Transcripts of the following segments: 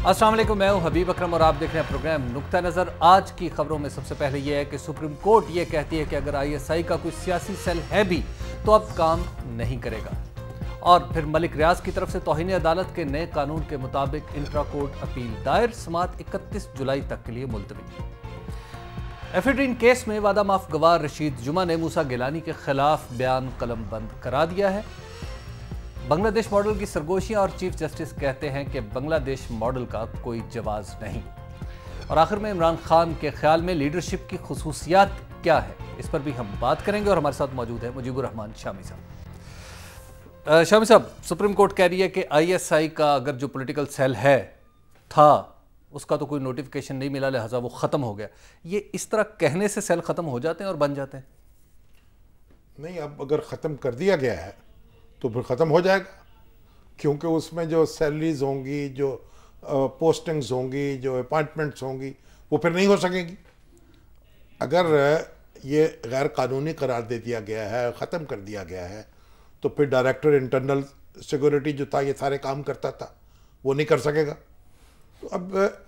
अस्सलाम वालेकुम, मैं हूं हबीब अकरम और आप देख रहे हैं प्रोग्राम नुक्ता नज़र। आज की खबरों में सबसे पहले यह है कि सुप्रीम कोर्ट ये कहती है कि अगर आईएसआई का कोई सियासी सेल है भी तो अब काम नहीं करेगा। और फिर मलिक रियाज की तरफ से तौहीन अदालत के नए कानून के मुताबिक इंट्रा कोर्ट अपील दायर, समाअत 31 जुलाई तक के लिए मुलतवी। एफिड्रीन केस में वादा माफ गवाह रशीद जुमा ने मूसा गिलानी के खिलाफ बयान कलम बंद करा दिया है। बांग्लादेश मॉडल की सरगोशियां और चीफ जस्टिस कहते हैं कि बांग्लादेश मॉडल का कोई जवाज नहीं। और आखिर में इमरान खान के ख्याल में लीडरशिप की खुसूसियात क्या है, इस पर भी हम बात करेंगे। और हमारे साथ मौजूद है मुजीबुर रहमान शामी साहब। शामी साहब, सुप्रीम कोर्ट कह रही है कि आईएसआई का अगर जो पॉलिटिकल सेल था उसका तो कोई नोटिफिकेशन नहीं मिला, लिहाजा वो ख़त्म हो गया। ये इस तरह कहने से सेल ख़त्म हो जाते हैं और बन जाते हैं? नहीं, अब अगर ख़त्म कर दिया गया है तो फिर ख़त्म हो जाएगा, क्योंकि उसमें जो सैलरीज होंगी, जो पोस्टिंग्स होंगी, जो अपॉइंटमेंट्स होंगी, वो फिर नहीं हो सकेंगी। अगर ये गैर कानूनी करार दे दिया गया है, ख़त्म कर दिया गया है, तो फिर डायरेक्टर इंटरनल सिक्योरिटी जो था, ये सारे काम करता था, वो नहीं कर सकेगा। तो अब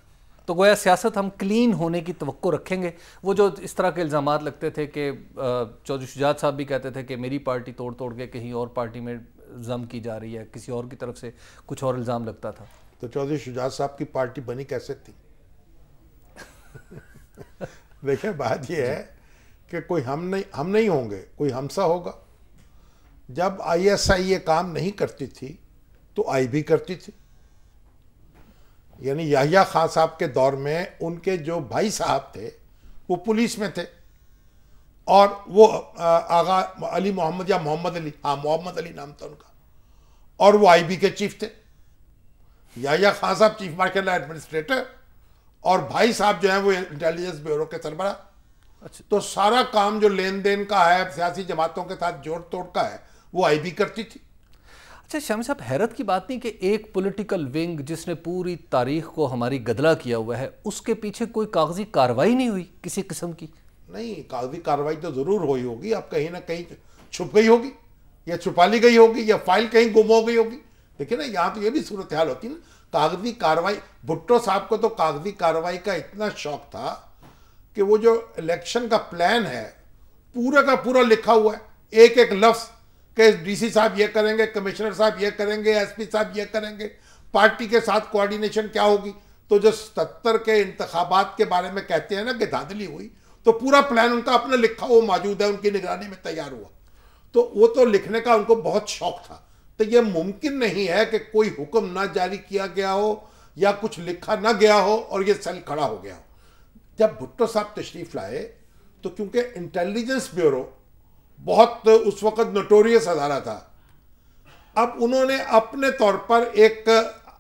तो गोया सियासत हम क्लीन होने की तवक्को रखेंगे। वो जो इस तरह के इल्ज़ामात लगते थे कि चौधरी शुजात साहब भी कहते थे कि मेरी पार्टी तोड़ तोड़ के कहीं और पार्टी में जम की जा रही है, किसी और की तरफ से कुछ और इल्ज़ाम लगता था। तो चौधरी शुजात साहब की पार्टी बनी कैसे थी? देखिए, बात यह है कि कोई हम नहीं होंगे, कोई हमसा होगा। जब आईएसआई ये काम नहीं करती थी तो आई भी करती थी। यानी याहिया खान साहब के दौर में उनके जो भाई साहब थे वो पुलिस में थे, और वो आगा अली मोहम्मद या मोहम्मद अली, हाँ मोहम्मद अली नाम था उनका, और वो आईबी के चीफ थे। याहिया खान साहब चीफ मार्शल एडमिनिस्ट्रेटर, और भाई साहब जो हैं वो इंटेलिजेंस ब्यूरो के सरबराह। अच्छा, तो सारा काम जो लेन देन का है, सियासी जमातों के साथ जोड़ तोड़ का है, वो आईबी करती थी। अच्छा शामी साहब, हैरत की बात नहीं कि एक पॉलिटिकल विंग जिसने पूरी तारीख को हमारी गदला किया हुआ है, उसके पीछे कोई कागजी कार्रवाई नहीं हुई किसी किस्म की? नहीं, कागजी कार्रवाई तो जरूर हुई होगी। अब कहीं ना कहीं छुप गई होगी, या छुपा ली गई होगी, या फाइल कहीं गुम हो गई होगी। देखिए ना, यहाँ तो ये भी सूरत हाल होती ना, कागजी कार्रवाई। भुट्टो साहब को तो कागजी कार्रवाई का इतना शौक था कि वो जो इलेक्शन का प्लान है पूरा का पूरा लिखा हुआ है, एक एक लफ्ज कि डीसी साहब ये करेंगे, कमिश्नर साहब ये करेंगे, एसपी साहब ये करेंगे, पार्टी के साथ कोऑर्डिनेशन क्या होगी। तो जो 77 के इंतखाबात के बारे में कहते हैं ना कि धांधली हुई, तो पूरा प्लान उनका अपना लिखा हुआ मौजूद है, उनकी निगरानी में तैयार हुआ। तो वो तो लिखने का उनको बहुत शौक था। तो ये मुमकिन नहीं है कि कोई हुक्म ना जारी किया गया हो या कुछ लिखा ना गया हो और ये सेल खड़ा हो गया हो। जब भुट्टो साहब तशरीफ लाए तो क्योंकि इंटेलिजेंस ब्यूरो बहुत उस वक्त नोटोरियस अदारा था, अब उन्होंने अपने तौर पर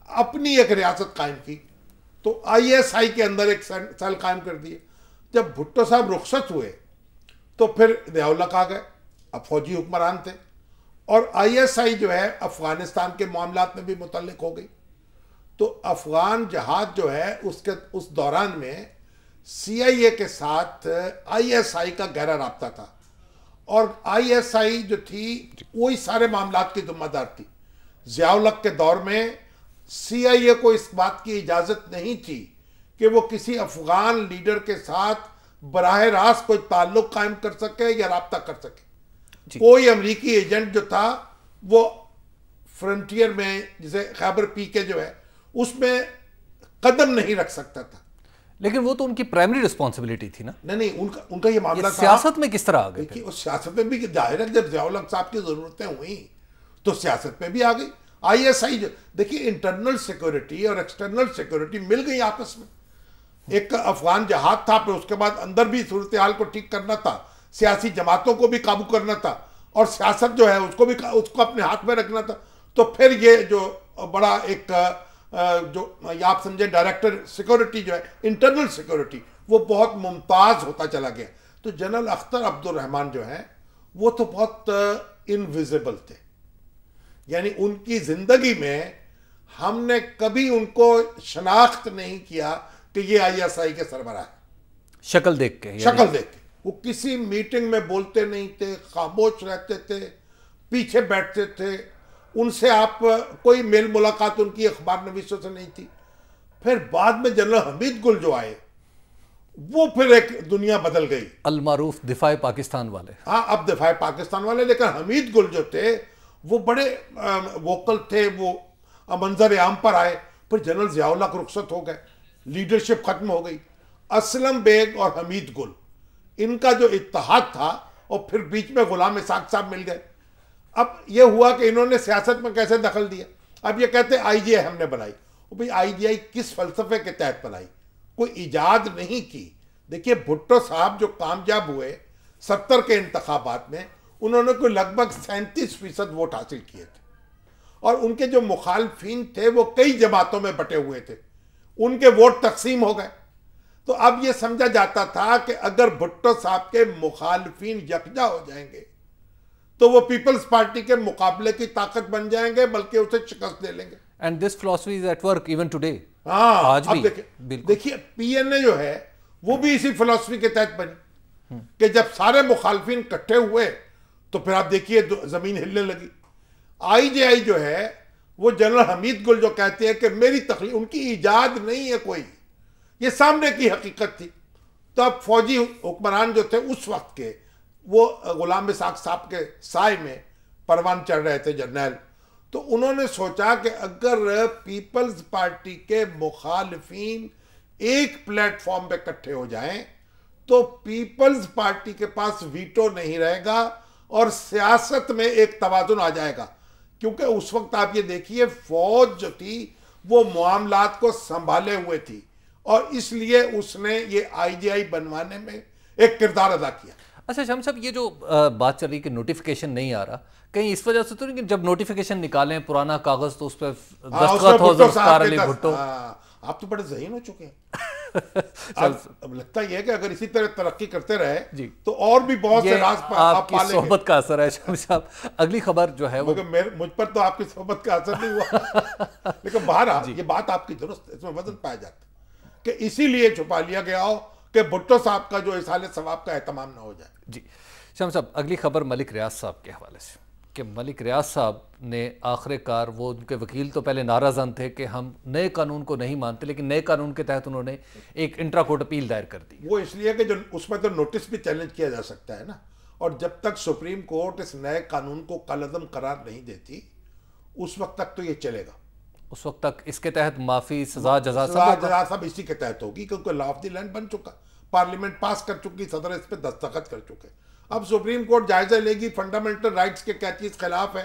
अपनी एक रियासत कायम की, तो आईएसआई के अंदर एक सेल कायम कर दिए। जब भुट्टो साहब रुखसत हुए तो फिर ज़िया-उल-हक आ गए, अब फौजी हुक्मरान थे, और आईएसआई जो है अफगानिस्तान के मामलात में भी मुतल्लिक हो गई। तो अफगान जहाज जो है उसके उस दौरान में सीआईए के साथ आईएसआई का गहरा राब्ता था, और आईएसआई जो थी वही सारे मामलात की जिम्मेदार थी। ज़िया-उल-हक के दौर में सीआईए को इस बात की इजाज़त नहीं थी कि वो किसी अफगान लीडर के साथ बराह रास्त कोई ताल्लुक कायम कर सके या राब्ता कर सके। कोई अमरीकी एजेंट जो था वो फ्रंटियर में, जिसे खैबर पीके जो है, उसमें कदम नहीं रख सकता था। लेकिन वो तो उनकी प्राइमरी रिस्पॉन्सिबिलिटी थी ना। नहीं, उनका ये मामला सियासत में किस तरह आ गई? देखिए, उस सियासत में भी जाहिर है, जब ज़िया-उल-हक साहब की ज़रूरतें हुई तो सियासत में भी आ गई आईएसआई। देखिए, इंटरनल सिक्योरिटी और एक्सटर्नल सिक्योरिटी मिल गई आपस में। एक अफगान जहाज था, फिर उसके बाद अंदर भी सूरत हाल को ठीक करना था, सियासी जमातों को भी काबू करना था, और सियासत जो है उसको अपने हाथ में रखना था। तो फिर ये जो बड़ा एक जो आप समझे डायरेक्टर सिक्योरिटी जो है, इंटरनल सिक्योरिटी, वो बहुत मुमताज होता चला गया। तो जनरल अख्तर अब्दुल रहमान जो है वो तो बहुत इनविजिबल थे, यानी उनकी जिंदगी में हमने कभी उनको शनाख्त नहीं किया कि ये आईएसआई के सरबराह है। शक्ल देख के वो किसी मीटिंग में बोलते नहीं थे, खामोश रहते थे, पीछे बैठते थे। उनसे आप कोई मेल मुलाकात उनकी अखबार नवीसों से नहीं थी। फिर बाद में जनरल हमीद गुल जो आए, वो फिर एक दुनिया बदल गई। अलमारूफ दिफाए पाकिस्तान वाले। हाँ, अब दिफाए पाकिस्तान वाले, लेकिन हमीद गुल जो थे वो बड़े वोकल थे, वो मंजर आम पर आए। फिर जनरल ज़ियाउल्लाह को रुखसत हो गए, लीडरशिप खत्म हो गई। असलम बेग और हमीद गुल, इनका जो इत्तेहाद था, और फिर बीच में गुलाम इसाक साहब मिल गए। अब ये हुआ कि इन्होंने सियासत में कैसे दखल दिया। अब ये कहते IGI हमने बनाई। भाई IGI किस फलसफे के तहत बनाई? कोई इजाद नहीं की। देखिए भुट्टो साहब जो कामयाब हुए 70 के इंतखाबात में, उन्होंने कोई लगभग 37% वोट हासिल किए थे, और उनके जो मुखालफिन थे वो कई जमातों में बटे हुए थे, उनके वोट तकसीम हो गए। तो अब ये समझा जाता था कि अगर भुट्टो साहब के मुखालफिन यकजा हो जाएंगे तो वो पीपल्स पार्टी के मुकाबले की ताकत बन जाएंगे, बल्कि उसे शिकस्त दे लेंगे। And this philosophy is at work even today. हाँ, आज अब भी देखिए PNA जो है वो भी इसी फिलॉसफी के तहत बनी कि जब सारे मुखालफिन इकट्ठे हुए तो फिर आप देखिए जमीन हिलने लगी। IGI जो है वो जनरल हमीद गुल जो कहते हैं कि मेरी तकलीफ, उनकी ईजाद नहीं है कोई, ये सामने की हकीकत थी। तो अब फौजी हुक्मरान जो थे उस वक्त के, वो गुलाम इसाक साहब के साय में परवान चढ़ रहे थे जर्नैल। तो उन्होंने सोचा कि अगर पीपल्स पार्टी के मुखालिफिन एक प्लेटफॉर्म पे इकट्ठे हो जाएं तो पीपल्स पार्टी के पास वीटो नहीं रहेगा और सियासत में एक तवाजुन आ जाएगा। क्योंकि उस वक्त आप ये देखिए फौज जो थी वो मामलात को संभाले हुए थी, और इसलिए उसने ये IGI बनवाने में एक किरदार अदा किया। अच्छा शम्स साहब, ये जो बात चल रही कि नोटिफिकेशन नहीं आ रहा, कहीं इस वजह से तो नहीं कि जब नोटिफिकेशन निकालें पुराना कागज तो उस पर दस्तखत हो ज़ुल्फ़िकार अली भुट्टो। आप तो बड़े ज़हीन हो चुके हैं। अब लगता ही है कि अगर इसी तरह तरक्की करते रहे जी तो और भी बहुत से राज आपकी सोहबत का असर है शम्स साहब। अगली खबर जो है वो, मुझ पर तो आपकी सोहबत का असर नहीं हुआ लेकिन बहरहाल ये बात आपकी दुरुस्त, इसमें वजन पाया जाता है कि इसीलिए छुपा लिया गया हो कि भुट्टो साहब का जो इसाले सवाब का एहतमाम ना हो जाए। जी शम्स साहब, अगली खबर मलिक रियाज साहब के हवाले से कि मलिक रियाज साहब ने आखिरकार, वो उनके वकील तो पहले नाराज़न थे कि हम नए कानून को नहीं मानते, लेकिन नए कानून के तहत उन्होंने एक इंट्रा कोर्ट अपील दायर कर दी। वो इसलिए कि जो उसमें तो नोटिस भी चैलेंज किया जा सकता है ना, और जब तक सुप्रीम कोर्ट इस नए कानून को कलअदम करार नहीं देती उस वक्त तक तो ये चलेगा। उस वक्त तक इसके तहत माफ़ी, सजा, जजा सब इसी के तहत होगी, क्योंकि लॉ ऑफ द लैंड बन चुका, पार्लियामेंट पास कर चुकी, सदर इस पर दस्तखत कर चुके। अब सुप्रीम कोर्ट जायजा लेगी फंडामेंटल राइट्स के क्या चीज़ खिलाफ है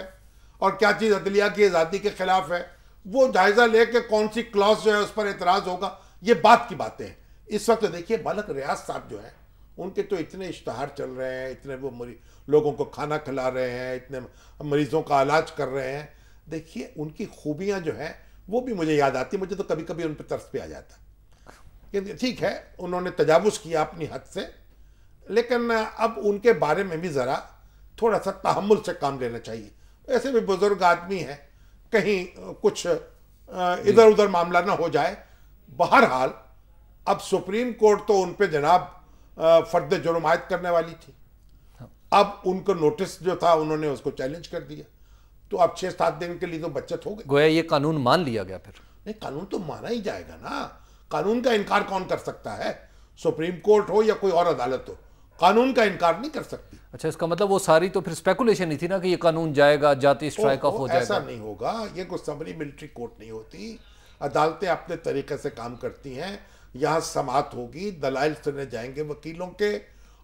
और क्या चीज़ अदलिया की आज़ादी के खिलाफ है, वो जायजा लेके कौन सी क्लॉज जो है उस पर एतराज़ होगा, ये बात की बातें हैं। इस वक्त देखिए मलिक रियाज साहब जो है उनके तो इतने इश्तहार चल रहे हैं, इतने वो लोगों को खाना खिला रहे हैं, इतने मरीजों का इलाज कर रहे हैं। देखिए उनकी खूबियाँ जो हैं वो भी मुझे याद आती, मुझे तो कभी कभी उन पर तरस पे आ जाता है। ठीक है उन्होंने तजावुज़ किया अपनी हद से, लेकिन अब उनके बारे में भी ज़रा थोड़ा सा तहम्मुल से काम लेना चाहिए। ऐसे भी बुजुर्ग आदमी हैं, कहीं कुछ इधर उधर मामला ना हो जाए। बहरहाल अब सुप्रीम कोर्ट तो उन पे जनाब फर्द जुर्म आयद करने वाली थी। अब उनको नोटिस जो था उन्होंने उसको चैलेंज कर दिया, तो अब 6-7 दिन के लिए तो बचत हो गई। गोया ये कानून मान लिया गया। फिर नहीं, कानून तो माना ही जाएगा ना, कानून का इनकार कौन कर सकता है? सुप्रीम कोर्ट हो या कोई और अदालत हो, कानून का इनकार नहीं कर सकती। अच्छा, इसका मतलब वो सारी तो फिर स्पेकुलेशन ही थी ना कि ये कानून जाएगा, जाती स्ट्राइक ऑफ हो जाएगा। ऐसा नहीं होगा, ये कोई समरी मिलिट्री कोर्ट नहीं होती। अदालतें अपने तरीके से काम करती हैं। यहाँ समाअत होगी, दलाइल सुने जाएंगे वकीलों के,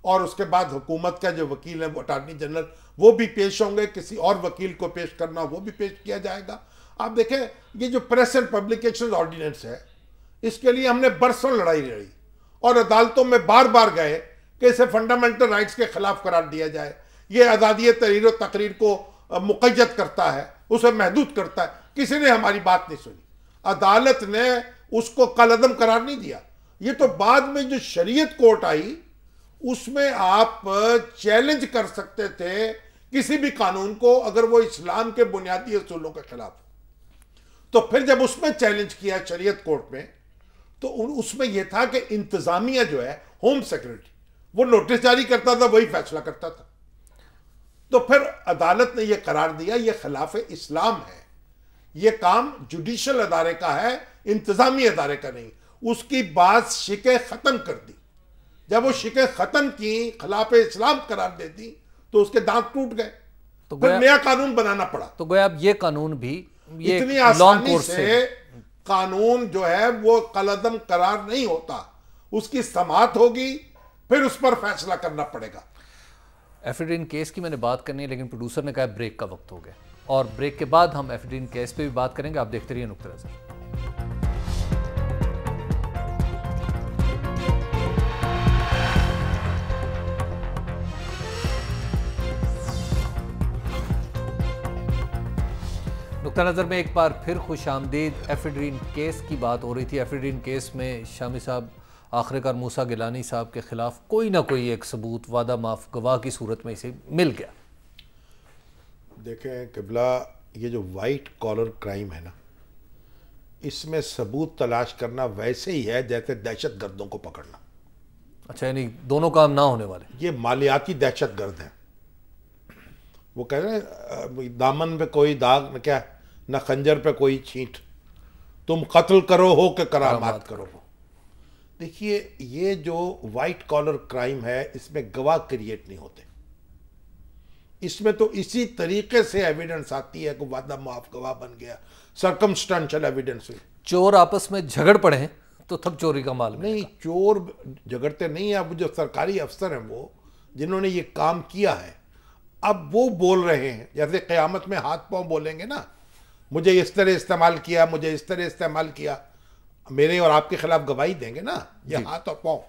और उसके बाद हुकूमत का जो वकील है वो अटॉर्नी जनरल वो भी पेश होंगे, किसी और वकील को पेश करना वो भी पेश किया जाएगा। आप देखें ये जो प्रेस एंड पब्लिकेशन ऑर्डिनेंस है, इसके लिए हमने बरसों लड़ाई लड़ी और अदालतों में बार बार गए कि इसे फंडामेंटल राइट्स के खिलाफ करार दिया जाए। ये आज़ादी तहरीर और तकरीर को मुक़य्यद करता है, उसे महदूद करता है। किसी ने हमारी बात नहीं सुनी, अदालत ने उसको कलअदम करार नहीं दिया। ये तो बाद में जो शरीयत कोर्ट आई उसमें आप चैलेंज कर सकते थे किसी भी कानून को अगर वो इस्लाम के बुनियादी असूलों के खिलाफ। तो फिर जब उसमें चैलेंज किया शरीयत कोर्ट में, तो उसमें यह था कि इंतजामिया जो है, होम सेक्रेटरी, वो नोटिस जारी करता था, वही फैसला करता था। तो फिर अदालत ने यह करार दिया यह खिलाफ इस्लाम है, यह काम जुडिशल अदारे का है, इंतजामी इदारे का नहीं। उसकी बात शिके खत्म कर दी। जब वो शिके खत्म की, खिलाफ इस्लाम करार दे दी, तो उसके दांत टूट गए। तो फिर नया कानून बनाना पड़ा। तो गोया अब ये कानून भी ये इतनी लॉन्ग आसानी कोर्स से कानून जो है वो कलअदम करार नहीं होता, उसकी समाअत होगी, फिर उस पर फैसला करना पड़ेगा। एफिडेविट केस की मैंने बात करनी है, लेकिन प्रोड्यूसर ने कहा ब्रेक का वक्त हो गया, और ब्रेक के बाद हम एफिडेविट केस पे भी बात करेंगे। आप देखते रहिए नुक्ता नज़र। नुक्ता नज़र में एक बार फिर खुश आमदीद। एफिडेविट केस की बात हो रही थी। एफिडेविट केस में शामी साहब आखिरकार मूसा गिलानी साहब के खिलाफ कोई ना कोई एक सबूत वादा माफ गवाह की सूरत में इसे मिल गया। देखें किबला, ये जो वाइट कॉलर क्राइम है ना, इसमें सबूत तलाश करना वैसे ही है जैसे दहशत गर्दों को पकड़ना। अच्छा, यानी दोनों काम ना होने वाले। ये मालियाती दहशत गर्द है। वो कह रहे हैं दामन पे कोई दाग न, क्या न खंजर पे कोई छींट, तुम कत्ल करो हो के करामात करो। देखिए, ये जो वाइट कॉलर क्राइम है, इसमें गवाह क्रिएट नहीं होते। इसमें तो इसी तरीके से एविडेंस आती है कि वादा माफ गवाह बन गया, सर्कमस्टेंशियल एविडेंस। चोर आपस में झगड़ पड़े हैं तो तब चोरी का माल नहीं, चोर झगड़ते नहीं है। अब जो सरकारी अफसर हैं वो जिन्होंने ये काम किया है, अब वो बोल रहे हैं, जैसे क़यामत में हाथ पांव बोलेंगे ना, मुझे इस तरह इस्तेमाल किया, मुझे इस तरह इस्तेमाल किया, मेरे और आपके खिलाफ गवाही देंगे ना। ये हाथ और पांव,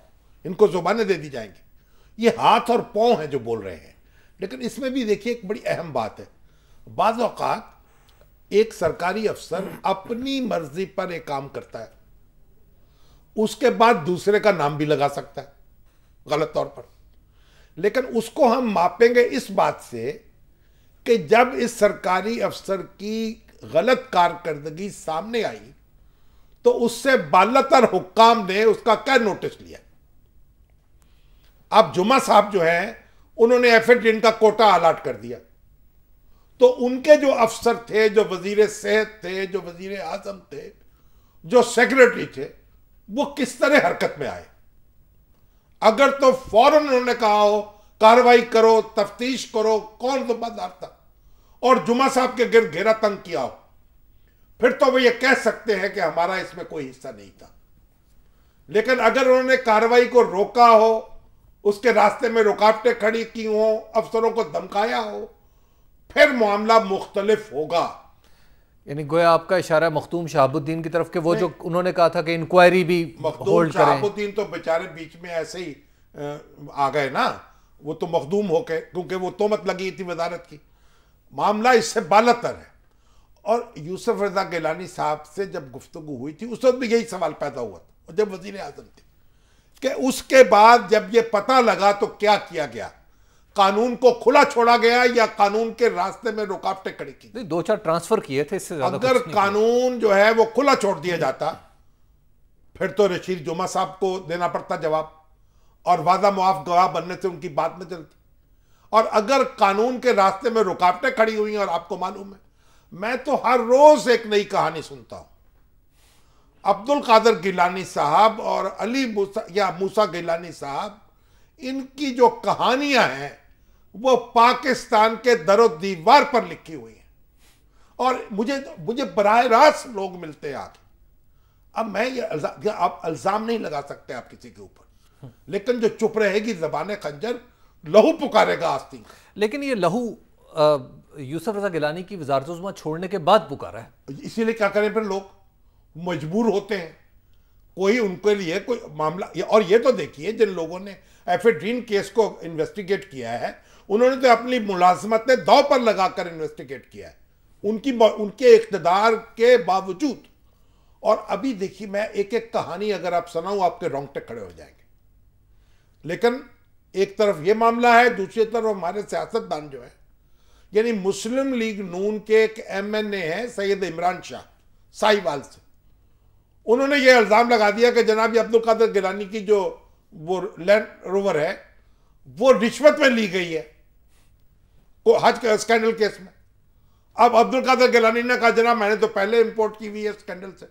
इनको जुबानें दे दी जाएंगी। ये हाथ और पांव हैं जो बोल रहे हैं। लेकिन इसमें भी देखिए एक बड़ी अहम बात है, बाज़ औक़ात एक सरकारी अफसर अपनी मर्जी पर एक काम करता है, उसके बाद दूसरे का नाम भी लगा सकता है गलत तौर पर। लेकिन उसको हम मापेंगे इस बात से कि जब इस सरकारी अफसर की गलत कारकर्दगी सामने आई तो उससे बालतर हुक्काम ने उसका क्या नोटिस लिया। अब जुमा साहब जो हैं, उन्होंने एफिडेविट का कोटा अलाट कर दिया, तो उनके जो अफसर थे, जो वजीर सेहत थे, जो वजीर आजम थे, जो सेक्रेटरी थे, वो किस तरह हरकत में आए। अगर तो फौरन उन्होंने कहा हो कार्रवाई करो, तफ्तीश करो, कौन जिम्मेदार था, और जुमा साहब के गिर्द घेरा तंग किया हो, फिर तो वो ये कह सकते हैं कि हमारा इसमें कोई हिस्सा नहीं था। लेकिन अगर उन्होंने कार्रवाई को रोका हो, उसके रास्ते में रुकावटें खड़ी की हो, अफसरों को धमकाया हो, फिर मामला मुख्तलिफ होगा। यानी गोया आपका इशारा मखदूम शहाबुद्दीन की तरफ के वो जो उन्होंने कहा था कि इंक्वायरी भी होल्ड करें। शहाबुद्दीन तो बेचारे बीच में ऐसे ही आ गए ना, वो तो मखदूम होके, क्योंकि वो तोहमत लगी थी वजारत की। मामला इससे बालतर है। और यूसुफ रजा गिलानी साहब से जब गुफ्तगू हुई थी, उस वक्त भी यही सवाल पैदा हुआ था, जब वजीर आजम थे, कि उसके बाद जब ये पता लगा तो क्या किया गया, कानून को खुला छोड़ा गया या कानून के रास्ते में रुकावटें खड़ी की। नहीं, 2-4 ट्रांसफर किए थे, इससे ज्यादा अगर कानून जो है वो खुला छोड़ दिया जाता, फिर तो रशीद जुमा साहब को देना पड़ता जवाब, और वादा मुआफ गवाह बनने से उनकी बात न चलती। और अगर कानून के रास्ते में रुकावटें खड़ी हुई, और आपको मालूम है मैं तो हर रोज एक नई कहानी सुनता हूं। अब्दुल कादिर गिलानी साहब और अली मूसा या मूसा गिलानी साहब, इनकी जो कहानियां हैं वो पाकिस्तान के दरो दीवार पर लिखी हुई हैं, और मुझे बराह रास्त लोग मिलते हैं आके। अब मैं ये आप इल्जाम नहीं लगा सकते आप किसी के ऊपर, लेकिन जो चुप रहेगी ज़बान खंजर, लहू पुकारेगा आस्तीन का। लेकिन ये लहू यूसुफ रजा गिलानी की वज़ारत-उज़्मा छोड़ने के बाद पुकारा है। इसीलिए क्या करें, फिर लोग मजबूर होते हैं, कोई उनके लिए कोई मामला। और ये तो देखिए, जिन लोगों ने एफिडेविट केस को इन्वेस्टिगेट किया है, उन्होंने तो अपनी मुलाजमतें दांव पर लगाकर इन्वेस्टिगेट किया है, उनके इख्तिदार के बावजूद। और अभी देखिए, मैं एक एक कहानी अगर आप सुनाऊं, आपके रोंगटे खड़े हो जाएंगे। लेकिन एक तरफ ये मामला है, दूसरी तरफ हमारे सियासतदान जो है, यानी मुस्लिम लीग नून के एक MNA है सैयद इमरान शाह साहिवाल से, उन्होंने ये इल्जाम लगा दिया कि जनाब अब्दुल कादिर गिलानी की जो वो लैंड रोवर है वो रिश्वत में ली गई है हज के स्कैंडल केस में। अब अब्दुल कादिर गिलानी ने कहा जनाब मैंने तो पहले इंपोर्ट की हुई है स्कैंडल से।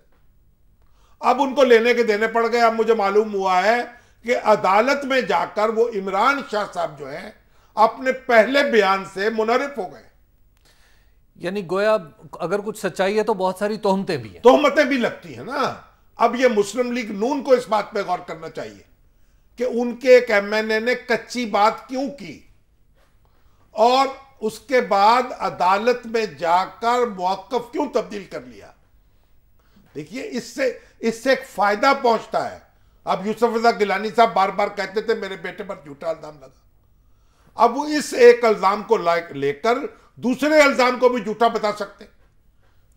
अब उनको लेने के देने पड़ गए। अब मुझे मालूम हुआ है कि अदालत में जाकर वो इमरान शाह साहब जो हैं अपने पहले बयान से मुनरिफ हो गए। यानी गोया अगर कुछ सच्चाई है तो बहुत सारी तोहमतें भी हैं, तोहमतें भी लगती हैं ना। अब ये मुस्लिम लीग नून को इस बात पे गौर करना चाहिए कि उनके एक एमएनए ने कच्ची बात क्यों की और उसके बाद अदालत में जाकर मौक़िफ़ क्यों तब्दील कर लिया। देखिए इससे एक फायदा पहुंचता है। अब यूसुफ रज़ा गिलानी साहब बार बार कहते थे मेरे बेटे पर झूठा इल्जाम लगा। अब वो इस एक इल्जाम को लेकर दूसरे इल्जाम को भी झूठा बता सकते।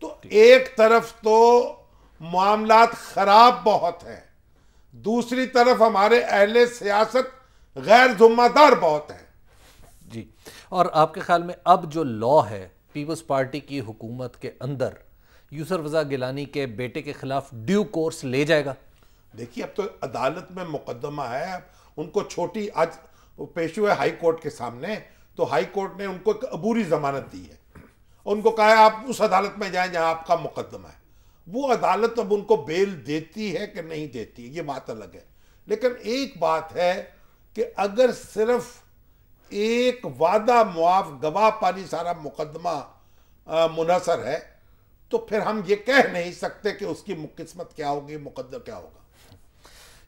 तो एक तरफ तो मामलात खराब बहुत है, दूसरी तरफ हमारे अहले सियासत गैर जिम्मेदार बहुत है। जी, और आपके ख्याल में अब जो लॉ है पीपल्स पार्टी की हुकूमत के अंदर यूसुफ रज़ा गिलानी के बेटे के खिलाफ ड्यू कोर्स ले जाएगा? देखिए अब तो अदालत में मुकदमा है, उनको छोटी आज पेश हुए हाई कोर्ट के सामने, तो हाई कोर्ट ने उनको एक अबूरी जमानत दी है। उनको कहा है आप उस अदालत में जाएं जहां आपका मुकदमा है। वो अदालत अब उनको बेल देती है कि नहीं देती ये बात अलग है। लेकिन एक बात है कि अगर सिर्फ एक वादा मुआफ गवाह पानी सारा मुकदमा मुनहसर है तो फिर हम ये कह नहीं सकते कि उसकी किस्मत क्या होगी, मुकद्दर क्या होगा।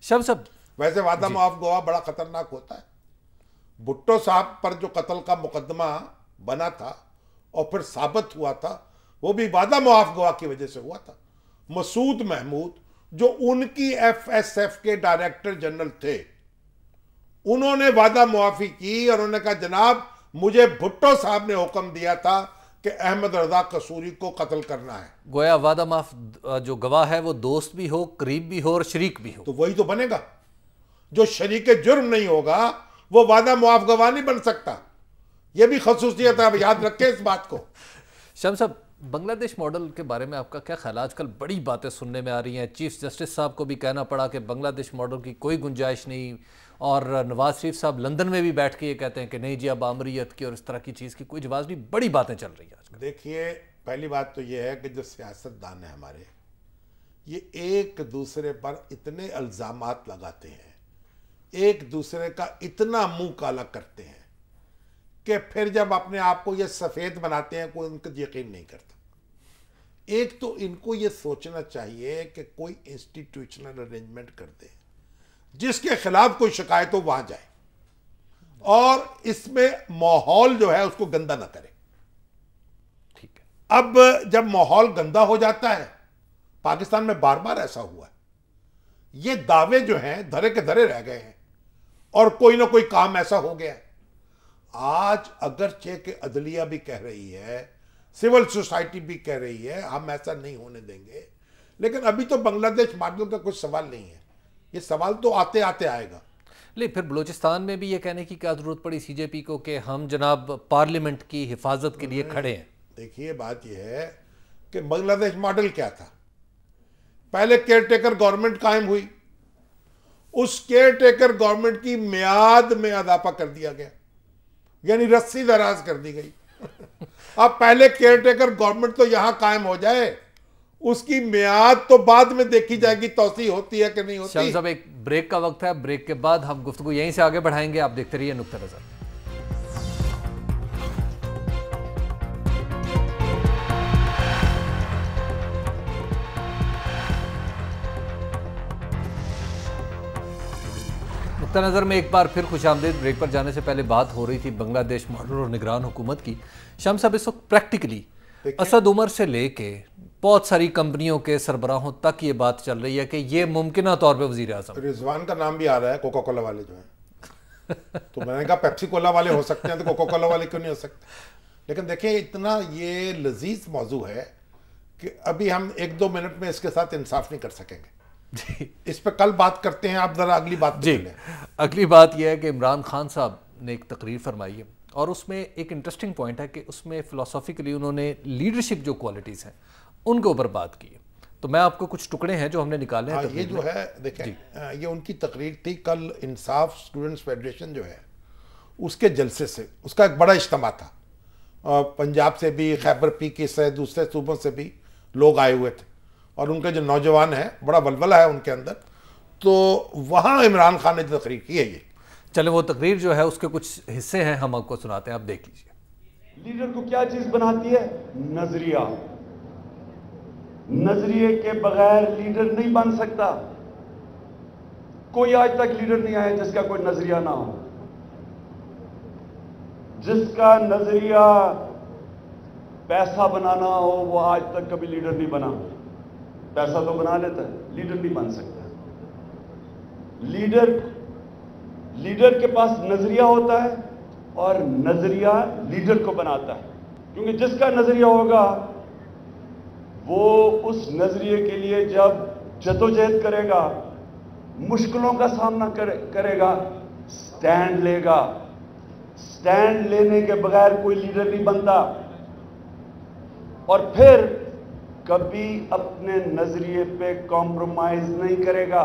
सब वैसे वादा मुआफ गवाह बड़ा खतरनाक होता है। भुट्टो साहब पर जो कत्ल का मुकदमा बना था और फिर साबित हुआ था वो भी वादा मुआफ गवाह की वजह से हुआ था। मसूद महमूद जो उनकी एफएसएफ के डायरेक्टर जनरल थे, उन्होंने वादा मुआफी की और उन्होंने कहा जनाब मुझे भुट्टो साहब ने हुक्म दिया था कि अहमद रजा कसूरी को कत्ल करना है। गोया वादा माफ जो गवाह है वो दोस्त भी हो, करीब भी हो और शरीक भी हो। तो वही तो बनेगा। जो शरीक जुर्म नहीं होगा वो वादा मुआफ गवाह नहीं बन सकता। यह भी खसूसियत है, अब याद रखें इस बात को। शम्स साहब, बांग्लादेश मॉडल के बारे में आपका क्या ख्याल? आजकल बड़ी बातें सुनने में आ रही हैं। चीफ जस्टिस साहब को भी कहना पड़ा कि बांग्लादेश मॉडल की कोई गुंजाइश नहीं, और नवाज शरीफ साहब लंदन में भी बैठ के ये कहते हैं कि नहीं जी अब आमरीत की और इस तरह की चीज़ की कोई जवाब नहीं। बड़ी बातें चल रही हैं आजकल। देखिए पहली बात तो ये है कि जो सियासतदान है हमारे, ये एक दूसरे पर इतने इल्ज़ामात लगाते हैं, एक दूसरे का इतना मुंह काला करते हैं कि फिर जब अपने आप को ये सफ़ेद बनाते हैं कोई उनको यकीन नहीं करता। एक तो इनको ये सोचना चाहिए कि कोई इंस्टीट्यूशनल अरेंजमेंट कर दे, जिसके खिलाफ कोई शिकायत हो वहां जाए और इसमें माहौल जो है उसको गंदा ना करे। ठीक है। अब जब माहौल गंदा हो जाता है, पाकिस्तान में बार बार ऐसा हुआ है, ये दावे जो हैं धरे के धरे रह गए हैं और कोई ना कोई काम ऐसा हो गया है। आज अगरचे के अदलिया भी कह रही है, सिविल सोसाइटी भी कह रही है हम ऐसा नहीं होने देंगे, लेकिन अभी तो बांग्लादेश मॉडल का कुछ सवाल नहीं है। ये सवाल तो आते आते आएगा। लेकिन फिर बलूचिस्तान में भी ये कहने की क्या जरूरत पड़ी सीजेपी को कि हम जनाब पार्लियामेंट की हिफाजत के लिए खड़े हैं? देखिए बात यह है कि बांग्लादेश मॉडल क्या था। पहले केयरटेकर गवर्नमेंट कायम हुई, उस केयरटेकर गवर्नमेंट की मियाद में इजाफा कर दिया गया, यानी रस्सी दराज कर दी गई। अब पहले केयरटेकर गवर्नमेंट तो यहां कायम हो जाए, उसकी मियाद तो बाद में देखी जाएगी तौसी होती है कि नहीं होती। शाम साहब, एक ब्रेक का वक्त है, ब्रेक के बाद हम गुफ्तगू यहीं से आगे बढ़ाएंगे। आप देखते रहिए नुक्ता नजर। नुक्ता नज़र में एक बार फिर खुशामदीद। ब्रेक पर जाने से पहले बात हो रही थी बांग्लादेश मॉडल और निगरान हुकूमत की। शाम साहब, इस वक्त प्रैक्टिकली असद उमर से लेके बहुत सारी कंपनियों के सरबराहों तक ये बात चल रही है कि ये मुमकिन तौर पे वजीर आज़म, रिजवान का नाम भी आ रहा है, कोका कोला वाले जो हैं। तो मैंने कहा पेप्सी कोला वाले हो सकते हैं तो कोका कोला वाले क्यों नहीं हो सकते। लेकिन देखिए इतना ये लजीज मौजू है कि अभी हम 1-2 मिनट में इसके साथ इंसाफ नहीं कर सकेंगे। इस पर कल बात करते हैं। आप जरा अगली बात जी। अगली बात यह है कि इमरान खान साहब ने एक तकरीर फरमाई है और उसमें एक इंटरेस्टिंग पॉइंट है कि उसमें फिलोसॉफिकली उन्होंने लीडरशिप जो क्वालिटीज़ हैं उनके ऊपर बात की है। तो मैं आपको कुछ टुकड़े हैं जो हमने निकाले हैं। ये जो है देखें, ये उनकी तकरीर थी कल। इंसाफ स्टूडेंट्स फेडरेशन जो है उसके जलसे से, उसका एक बड़ा इज्तिमा था। पंजाब से भी, खैबर पीके से, दूसरे सूबों से भी लोग आए हुए थे। और उनके जो नौजवान हैं बड़ा बलबला है उनके अंदर, तो वहाँ इमरान खान ने जो तकरीर की है ये। चले वो तकरीर जो है उसके कुछ हिस्से हैं, हम आपको सुनाते हैं, आप देख लीजिए। लीडर को क्या चीज बनाती है? नजरिया। नजरिए के बगैर लीडर नहीं बन सकता। कोई आज तक लीडर नहीं आया जिसका कोई नजरिया ना हो। जिसका नजरिया पैसा बनाना हो वो आज तक कभी लीडर नहीं बना। पैसा तो बना लेता है, लीडर नहीं बन सकता। लीडर के पास नजरिया होता है और नजरिया लीडर को बनाता है, क्योंकि जिसका नजरिया होगा वो उस नजरिए के लिए जब जद्दोजहद करेगा, मुश्किलों का सामना करेगा, स्टैंड लेगा। स्टैंड लेने के बगैर कोई लीडर नहीं बनता। और फिर कभी अपने नजरिए पे कॉम्प्रोमाइज नहीं करेगा।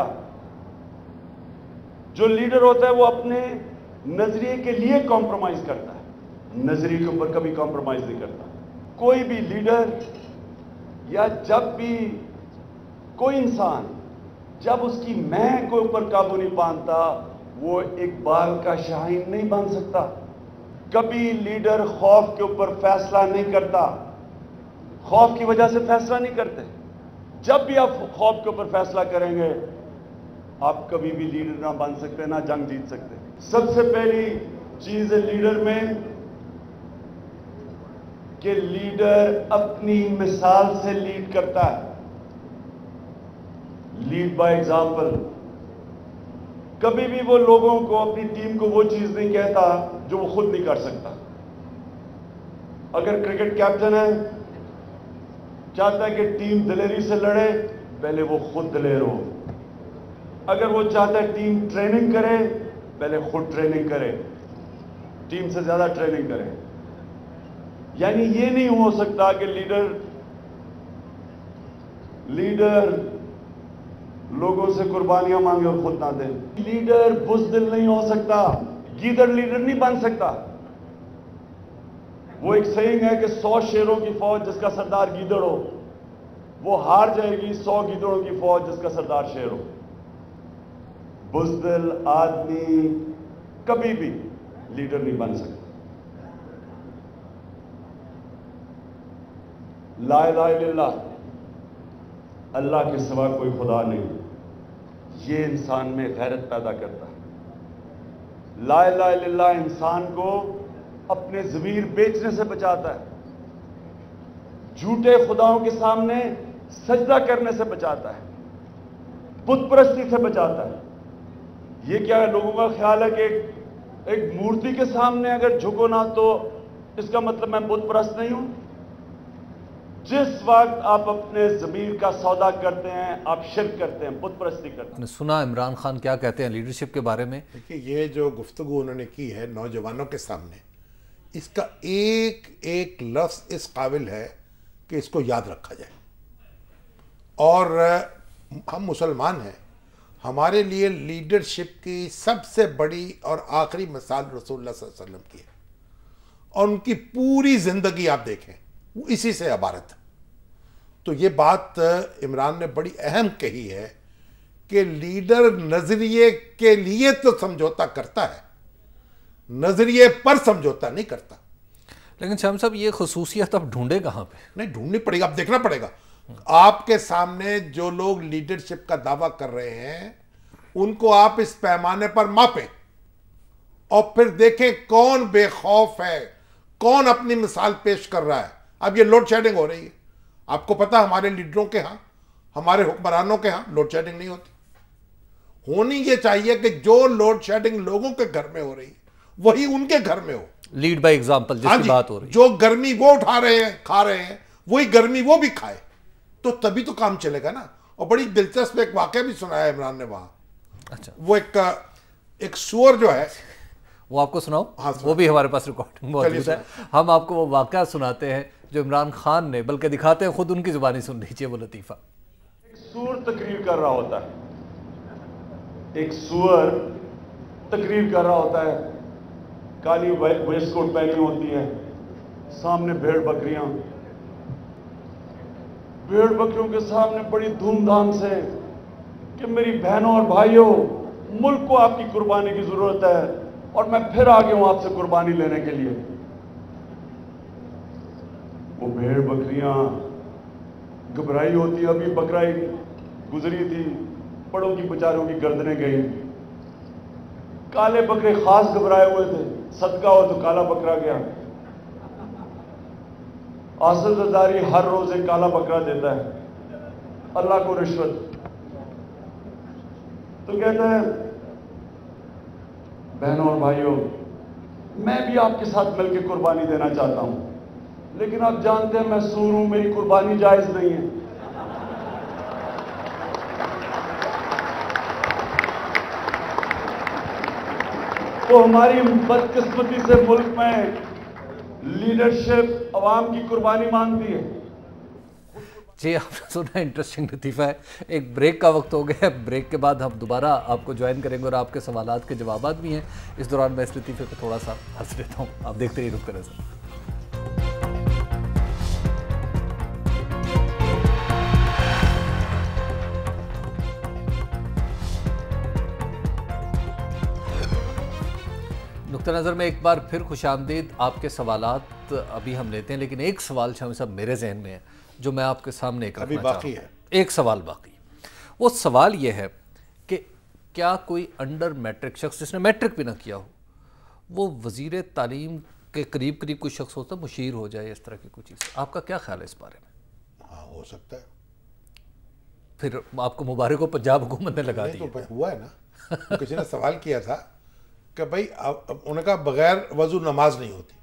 जो लीडर होता है वो अपने नजरिए के लिए कॉम्प्रोमाइज करता है, नजरिए के ऊपर कभी कॉम्प्रोमाइज नहीं करता। कोई भी लीडर या जब भी कोई इंसान जब उसकी मैं के ऊपर काबू नहीं पाता, वो इकबाल का शाहीन नहीं बन सकता। कभी लीडर खौफ के ऊपर फैसला नहीं करता, खौफ की वजह से फैसला नहीं करते। जब भी आप खौफ के ऊपर फैसला करेंगे, आप कभी भी लीडर ना बन सकते, ना जंग जीत सकते। सबसे पहली चीज है लीडर में कि लीडर अपनी मिसाल से लीड करता है। Lead by example. कभी भी वो लोगों को, अपनी टीम को वो चीज नहीं कहता जो वो खुद नहीं कर सकता। अगर क्रिकेट कैप्टन है, चाहता है कि टीम दिलेरी से लड़े, पहले वो खुद दिलेर हो। अगर वो चाहता है टीम ट्रेनिंग करे, पहले खुद ट्रेनिंग करे, टीम से ज्यादा ट्रेनिंग करे। यानी ये नहीं हो सकता कि लीडर लोगों से कुर्बानियां मांगे और खुद ना दे। लीडर बुज़दिल नहीं हो सकता, गीदड़ लीडर नहीं बन सकता। वो एक सेइंग है कि 100 शेरों की फौज जिसका सरदार गीदड़ हो वो हार जाएगी 100 गीदड़ों की फौज जिसका सरदार शेर हो। बुज़दिल आदमी कभी भी लीडर नहीं बन सकता। ला इलाहा इल्लल्लाह, अल्लाह के सिवा कोई खुदा नहीं, ये इंसान में गैरत पैदा करता है। ला इलाहा इल्लल्लाह इंसान को अपने ज़मीर बेचने से बचाता है, झूठे खुदाओं के सामने सजदा करने से बचाता है, बुत परस्ती से बचाता है। ये क्या है, लोगों का ख्याल है कि एक मूर्ति के सामने अगर झुको ना तो इसका मतलब मैं बुत परस्त नहीं हूं। जिस वक्त आप अपने ज़मीर का सौदा करते हैं, आप शिर्क करते हैं, बुत परस्ती करते हैं। सुना इमरान खान क्या कहते हैं लीडरशिप के बारे में? देखिए, ये जो गुफ्तगू उन्होंने की है नौजवानों के सामने, इसका एक एक लफ्ज़ इस काबिल है कि इसको याद रखा जाए। और हम मुसलमान हैं, हमारे लिए लीडरशिप की सबसे बड़ी और आखिरी मिसाल रसूलुल्लाह सल्लल्लाहु अलैहि वसल्लम की है। और उनकी पूरी ज़िंदगी आप देखें, वो इसी से इबारत है। तो ये बात इमरान ने बड़ी अहम कही है कि लीडर नजरिए के लिए तो समझौता करता है, नजरिए पर समझौता नहीं करता। लेकिन शाम साहब, ये खुसूसियत अब ढूंढे कहाँ पे? नहीं ढूंढनी पड़ेगी, अब देखना पड़ेगा। आपके सामने जो लोग लीडरशिप का दावा कर रहे हैं उनको आप इस पैमाने पर मापें और फिर देखें कौन बेखौफ है, कौन अपनी मिसाल पेश कर रहा है। अब ये लोड शेडिंग हो रही है, आपको पता हमारे लीडरों के यहाँ, हमारे हुक्मरानों के यहाँ लोड शेडिंग नहीं होती। होनी ये चाहिए कि जो लोड शेडिंग लोगों के घर में हो रही है वही उनके घर में हो। लीड बाय एग्जांपल जिसकी बात हो रही है, जो गर्मी वो उठा रहे हैं, खा रहे हैं, वही गर्मी वो भी खाए, तो तभी तो काम चलेगा ना। और बड़ी दिलचस्प एक वाकया भी सुनाया इमरान ने वहां। अच्छा, वो एक सुअर जो है, वो आपको सुनाओ? हाँ, वो भी हमारे पास रिकॉर्डिंग मौजूद है। हम आपको वो वाकया सुनाते हैं जो इमरान खान ने, बल्कि दिखाते हैं खुद, उनकी जुबानी सुन लीजिए वो लतीफ़ा। एक सूअर तकरीर कर रहा होता है, एक सूअर तकरीर कर रहा होता है, काली वेस्टकोट पहनी होती है, सामने भेड़ बकरियां, भेड़ बकरियों के सामने बड़ी धूमधाम से कि मेरी बहनों और भाइयों, मुल्क को आपकी कुर्बानी की जरूरत है और मैं फिर आ गया हूं आपसे कुर्बानी लेने के लिए। वो भेड़ बकरियां घबराई होती, अभी बकरा गुजरी थी, बड़ों की बेचारों की गर्दनें गई। काले बकरे खास घबराए हुए थे, सदका हो तो काला बकरा गया। आसदारी हर रोज एक काला बकरा देता है अल्लाह को रिश्वत। तो कहता है बहनों और भाइयों, मैं भी आपके साथ मिलकर कुर्बानी देना चाहता हूं, लेकिन आप जानते हैं मैं सूर हूं, मेरी कुर्बानी जायज नहीं है। तो हमारी बदकिस्मती से मुल्क में लीडरशिप अवाम की कुर्बानी मांगती है। जी, आपने सुना, इंटरेस्टिंग लतीफ़ा है। एक ब्रेक का वक्त हो गया है, ब्रेक के बाद हम दोबारा आपको ज्वाइन करेंगे और आपके सवालात के जवाबात भी हैं। इस दौरान मैं इस लतीफ़े को थोड़ा सा हंस लेता हूँ, आप देखते ही नुक्ता नज़र। नुक्ता नज़र में एक बार फिर खुशामदीद। आपके सवालात अभी हम लेते हैं, लेकिन एक सवाल शामी साहब मेरे जहन में है जो मैं आपके सामने एक अभी बाकी है। एक सवाल बाकी। वो सवाल ये है कि क्या कोई अंडर मैट्रिक शख्स जिसने मैट्रिक भी ना किया हो, वो वज़ीर तालीम के करीब करीब कोई शख्स होता, मुशीर हो जाए, इस तरह की कोई चीज़? आपका क्या ख्याल है इस बारे में? हाँ, हो सकता है। फिर आपको मुबारक हो, पंजाब हुकूमत ने लगा दिया। तो हुआ है ना। किसी ने सवाल किया था कि भाई उनका बगैर वजू नमाज नहीं होती,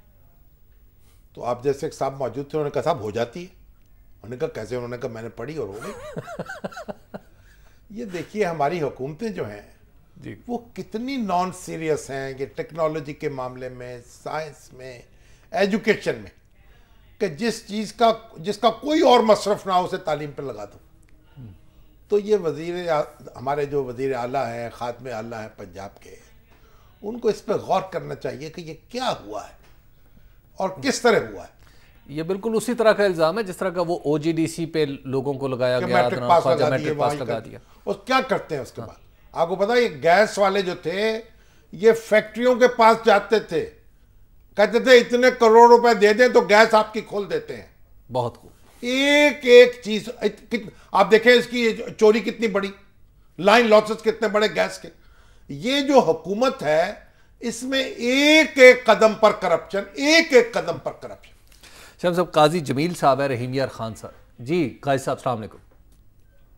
तो आप जैसे एक साहब मौजूद थे, उन्होंने कहा साहब हो जाती है। उन्होंने कहा कैसे? उन्होंने कहा मैंने पढ़ी और हो गई। ये देखिए हमारी हुकूमतें जो हैं जी, वो कितनी नॉन सीरियस हैं कि टेक्नोलॉजी के मामले में, साइंस में, एजुकेशन में, कि जिस चीज़ का जिसका कोई और मसरफ ना हो उसे तालीम पर लगा दो। तो ये हमारे जो वज़ीर आला हैं, ख़ात्मे आला हैं पंजाब के, उनको इस पर गौर करना चाहिए कि ये क्या हुआ है और किस तरह हुआ है। ये बिल्कुल उसी तरह का इल्ज़ाम है जिस तरह का वो OGDC पे लोगों को लगाया गया, मैट्रिक पास लगा दिया। और क्या करते हैं उसके बाद? आपको पता है ये गैस वाले जो थे, ये फैक्ट्रियों के पास जाते थे, कहते थे इतने करोड़ रुपए दे दें तो गैस आपकी खोल देते हैं। बहुत खूब। एक एक चीज आप देखें, इसकी चोरी कितनी बड़ी, लाइन लॉसेस कितने बड़े गैस के। ये जो हुकूमत है इसमें एक एक कदम पर करप्शन, एक एक कदम पर करप्शन। शाम साहब, काजी जमील साहब है, रहीम यार खान साहब। जी काजी साहब, अस्सलाम वालेकुम।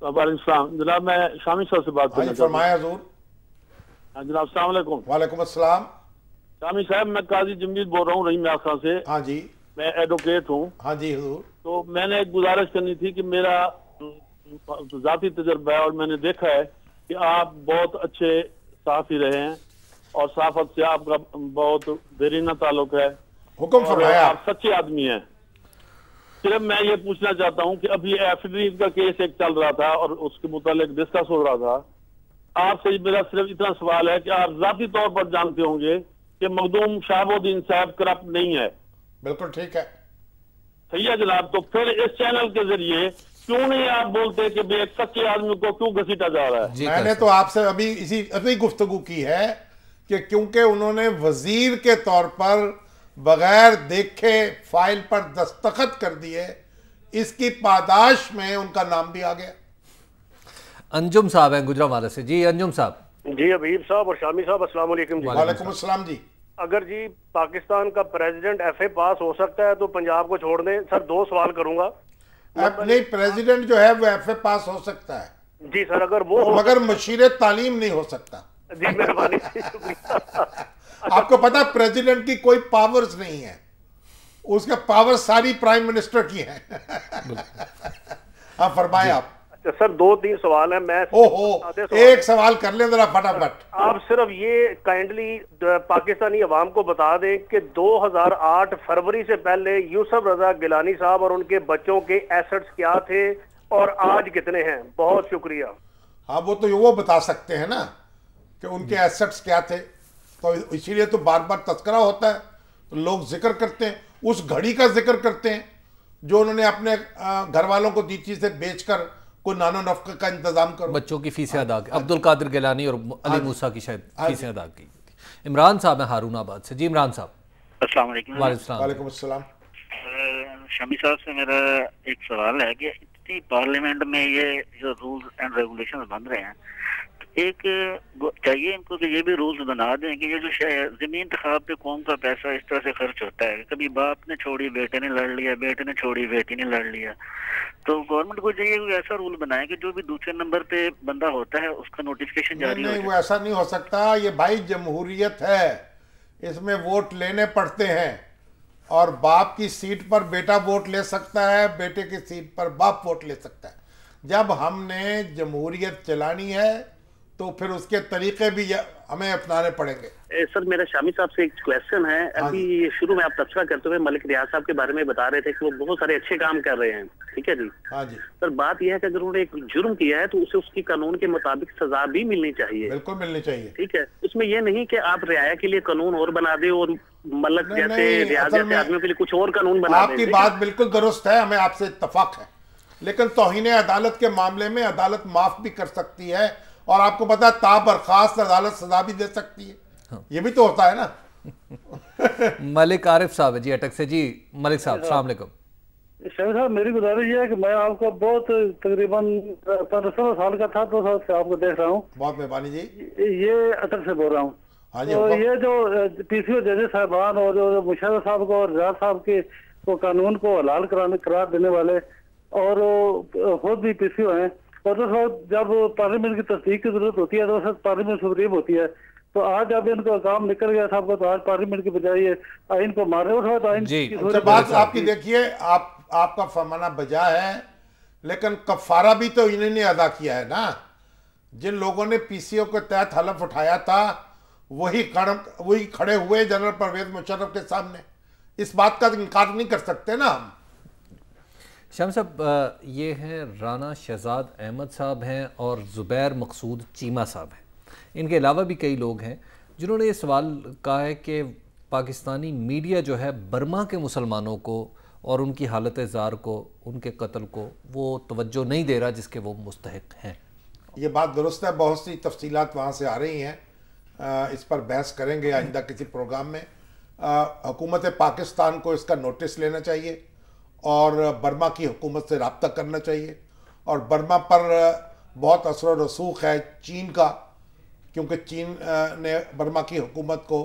वालेकुम जनाब, मैं शामी साहब से बात करना चाहता हूं। फरमाया हुजूर। हाँ जनाब, अस्सलाम वालेकुम। वालेकुम अस्सलाम। शामी साहब, मैं काजी जमील बोल रहा हूँ रहीम यार खान से। हाँ जी। मैं एडवोकेट हूँ। हाँ जी हुजूर। तो मैंने एक गुजारिश करनी थी कि मेरा जाती तजर्बा है और मैंने देखा है कि आप बहुत अच्छे सहाफी रहे हैं और सहाफत से आपका बहुत देरीना ताल्लुक है। हुक्म फरमाया। आप सच्चे आदमी हैं। सिर्फ मैं ये पूछना चाहता हूँ कि अभी एफिडेविट का केस एक चल रहा था और उसके मुतालिक डिस्कस हो रहा था। आपसे मेरा सिर्फ इतना सवाल है कि आप जाती तौर पर जानते होंगे कि मखदूम शहाबुद्दीन साहब करप्ट नहीं है। बिल्कुल ठीक है। सही है जनाब। तो फिर इस चैनल के जरिए क्यों नहीं आप बोलते कि भाई एक सच्चे आदमी को क्यों घसीटा जा रहा है? मैंने तो आपसे अभी गुफ्तगू की है कि क्योंकि उन्होंने वजीर के तौर पर बगैर देखे फाइल पर दस्तखत कर दिए, इसकी पादाश में उनका नाम भी आ गया। अंजुम साहब हैं गुजरांवाला से। जी अंजुम साहब। जी हबीब साहब और शामी साहब, अस्सलाम वालेकुम जी। वालेकुम अस्सलाम जी। अगर जी पाकिस्तान का प्रेसिडेंट FA पास हो सकता है तो पंजाब को छोड़ दें। सर दो सवाल करूंगा। नहीं, प्रेसिडेंट जो है वो FA पास हो सकता है जी सर, अगर वो हो मगर मशीर तालीम नहीं हो सकता। जी मेहरबानी शुक्रिया। आपको पता प्रेसिडेंट की कोई पावर्स नहीं है, उसका पावर सारी प्राइम मिनिस्टर की है। हाँ फरमाए आप। अच्छा सर, दो तीन सवाल है। मैं एक सवाल कर ले जरा फटाफट। आप सिर्फ ये काइंडली पाकिस्तानी अवाम को बता दें कि 2008 फरवरी से पहले यूसुफ रजा गिलानी साहब और उनके बच्चों के एसेट्स क्या थे और आज कितने हैं। बहुत शुक्रिया। हाँ वो बता सकते हैं ना कि उनके एसेट्स क्या थे, तो इसीलिए तो बार बार तस्करा होता है, तो लोग जिक्र करते हैं, उस घड़ी का जिक्र करते हैं। जो उन्होंने अपने घर वालों को दी थी से बेचकर कोई नानो नफका का इंतजाम करो। बच्चों की फीसें अदा की, अब्दुल कादिर गिलानी और अली मूसा की शायद फीसें अदा की। इमरान साहब हैं हारूनाबाद से। जी इमरान साहब। अस्सलाम वालेकुम। वालेकुम अस्सलाम। शमी साहब से मेरा एक सवाल है कि इतनी पार्लियामेंट में ये जो रूल्स एंड रेगुलेशंस बन रहे हैं, एक चाहिए इनको कि ये भी रूल्स बना दें कि ये जो जमीन इंतखाब पे कौम का पैसा इस तरह से खर्च होता है, कभी बाप ने छोड़ी बेटे ने लड़ लिया, बेटे ने छोड़ी बेटी ने लड़ लिया, तो गवर्नमेंट को चाहिए कोई ऐसा रूल बनाए कि जो भी दूसरे नंबर पे बंदा होता है उसका नोटिफिकेशन जारी हो। नहीं, वो ऐसा नहीं हो सकता। ये भाई जमहूरियत है, इसमें वोट लेने पड़ते हैं और बाप की सीट पर बेटा वोट ले सकता है, बेटे की सीट पर बाप वोट ले सकता है। जब हमने जमहूरियत चलानी है तो फिर उसके तरीके भी हमें अपनाने पड़ेंगे। सर मेरा शामी साहब से एक क्वेश्चन है। अभी शुरू में आप तबसरा करते हुए मलिक रियाज साहब के बारे में बता रहे थे कि वो बहुत सारे अच्छे काम कर रहे हैं, ठीक है जी। हाँ जी। सर बात यह है कि अगर उन्होंने एक जुर्म किया है तो उसे उसकी कानून के मुताबिक सजा भी मिलनी चाहिए। बिल्कुल मिलनी चाहिए, ठीक है। उसमें यह नहीं कि आप रियाया के लिए कानून और बना दे और मलक जैसे रियाज जैसे आदमियों के लिए कुछ और कानून बना दे। आपकी बात बिल्कुल दुरुस्त है, हमें आपसे इत्तफाक है, लेकिन तौहीन अदालत के मामले में अदालत माफ भी कर सकती है और आपको पता है ताबरखास्त अदालत सजा भी दे सकती है। हाँ। ये भी तो होता है ना। मलिक आरिफ साहब है जी अटक से। जी मलिक साहब अस्सलाम वालेकुम। शाहिद साहब मेरी गुजारिश ये है कि मैं आपको बहुत तकरीबन 15 साल का था तो से आपको देख रहा हूँ। बहुत मेहरबानी जी। ये अटक से बोल रहा हूँ। हाँ जी। तो ये जो पीसीओ जजेस साहबान और जो मुशर्रफ साहब को और रियाज साहब के वो कानून को हलाल करार देने वाले और खुद भी पीसीओ हैं, और तो जब पार्लियामेंट की तस्दीक की जरूरत होती है तो पार्लियामेंट सुप्रीम होती है, तो आज जब इनको काम निकल गया साहब को तो आज पार्लियामेंट की बजाय आइन को मारे उठा तो आइन जी। की बात आपकी देखिए, आपका फरमाना बजा है, लेकिन कफारा भी तो इन्होंने अदा किया है ना। जिन लोगों ने पीसीओ के तहत हलफ उठाया था वही खड़े हुए जनरल परवेज मुशर्रफ के सामने। इस बात का इनकार नहीं कर सकते ना हम। शाम साहब ये हैं राना शहजाद अहमद साहब हैं और ज़ुबैर मकसूद चीमा साहब हैं। इनके अलावा भी कई लोग हैं जिन्होंने ये सवाल कहा है कि पाकिस्तानी मीडिया जो है बर्मा के मुसलमानों को और उनकी हालत ज़ार को, उनके कत्ल को वो तवज्जो नहीं दे रहा जिसके वो मुस्तहिक हैं। ये बात दुरुस्त है, बहुत सी तफसीलात वहाँ से आ रही हैं, इस पर बहस करेंगे आइंदा किसी प्रोग्राम में। हुकूमत पाकिस्तान को इसका नोटिस लेना चाहिए और बर्मा की हुकूमत से रब्ता करना चाहिए। और बर्मा पर बहुत असर व रसूख है चीन का, क्योंकि चीन ने बर्मा की हुकूमत को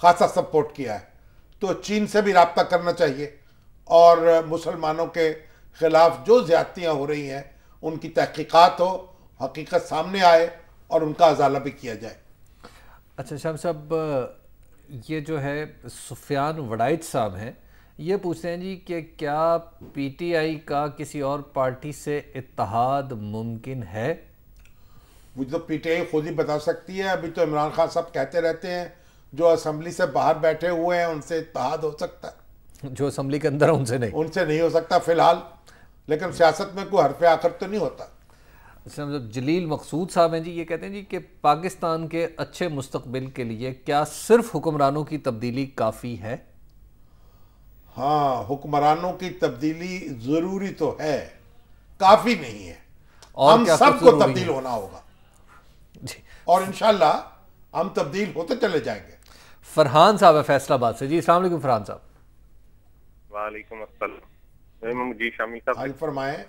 खासा सपोर्ट किया है, तो चीन से भी रब्ता करना चाहिए और मुसलमानों के ख़िलाफ़ जो ज़्यादतियाँ हो रही हैं उनकी तहकीकात हो, हकीकत सामने आए और उनका अजाला भी किया जाए। अच्छा शाम साहब, ये जो है सुफियान वड़ाइच साहब हैं, ये पूछते हैं जी कि क्या पीटीआई का किसी और पार्टी से इत्तेहाद मुमकिन है? मुझे तो पीटीआई खुद ही बता सकती है। अभी तो इमरान खान साहब कहते रहते हैं जो असेंबली से बाहर बैठे हुए हैं उनसे इत्तेहाद हो सकता है, जो असेंबली के अंदर उनसे नहीं हो सकता फिलहाल, लेकिन सियासत में कोई हरफ आखिर तो नहीं होता। अच्छा, मतलब जलील मकसूद साहब हैं जी, ये कहते हैं जी कि पाकिस्तान के अच्छे मुस्तकबिल के लिए क्या सिर्फ हुक्मरानों की तब्दीली काफ़ी है? हाँ, हुक्मरानों की तब्दीली ज़रूरी तो है, काफ़ी नहीं है। और हम सबको तब्दील होना होगा जी, और इंशाल्लाह हम तब्दील होते चले जाएंगे। फरहान साहब है फैसलाबाद से। जी अस्सलाम वालेकुम फरहान साहब। वालेकुम अस्सलाम। जी शामी साहब। आज फरमाएं।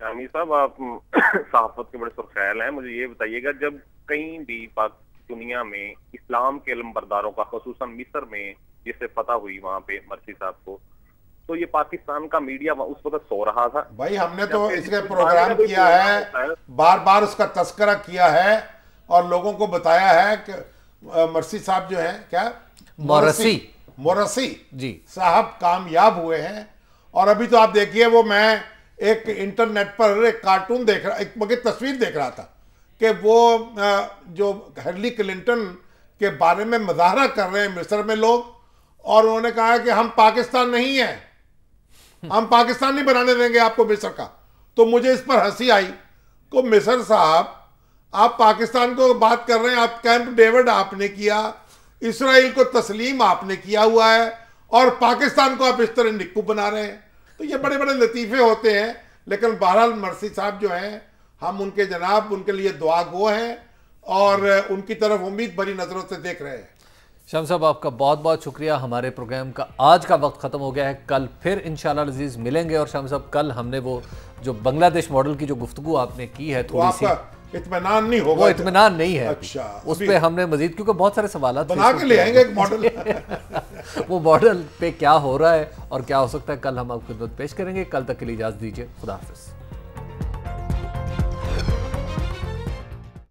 शामी साहब, आप सहाफत के बड़े सुरखैल हैं, मुझे ये बताइएगा, जब कहीं भी दुनिया में इस्लाम के लंबरदारों का, खुसूसन मिस्र में जिससे पता हुई वहाँ पे मर्सी साहब को, तो ये पाकिस्तान का मीडिया उस वक्त सो रहा था। भाई हमने तो इसके प्रोग्राम किया है, बार बार उसका तस्करा किया है और लोगों को बताया है कि मर्सी साहब जो हैं, क्या मोरसी जी साहब कामयाब हुए हैं। और अभी तो आप देखिए, वो मैं एक इंटरनेट पर एक कार्टून देख रहा, एक तस्वीर देख रहा था कि वो जो हिलरी क्लिंटन के बारे में मुजाहरा कर रहे हैं मिस्र में लोग, और उन्होंने कहा कि हम पाकिस्तान नहीं हैं, हम पाकिस्तान नहीं बनाने देंगे आपको मिस्र का। तो मुझे इस पर हंसी आई को मिस्र साहब, आप पाकिस्तान को बात कर रहे हैं, आप कैंप डेविड आपने किया, इसराइल को तस्लीम आपने किया हुआ है और पाकिस्तान को आप इस तरह निक्कू बना रहे हैं। तो ये बड़े बड़े लतीफ़े होते हैं। लेकिन बहरहाल मर्सी साहब जो हैं, हम उनके जनाब उनके लिए दुआ गो हैं और उनकी तरफ उम्मीद भरी नज़रों से देख रहे हैं। शामी साहब आपका बहुत बहुत शुक्रिया। हमारे प्रोग्राम का आज का वक्त ख़त्म हो गया है। कल फिर इंशाल्लाह अजीज़ मिलेंगे। और शामी साहब कल हमने वो जो बांग्लादेश मॉडल की जो गुफ्तगू आपने की है थोड़ी सी, इत्मीनान नहीं होगा, वो इत्मीनान नहीं है। अच्छा, उस पर हमने मजीद, क्योंकि बहुत सारे सवाल बना के ले आएंगे एक मॉडल वो मॉडल पे क्या हो रहा है और क्या हो सकता है, कल हम आपको खिदमत पेश करेंगे। कल तक के लिए इजाज़त दीजिए। खुदा हाफिज़।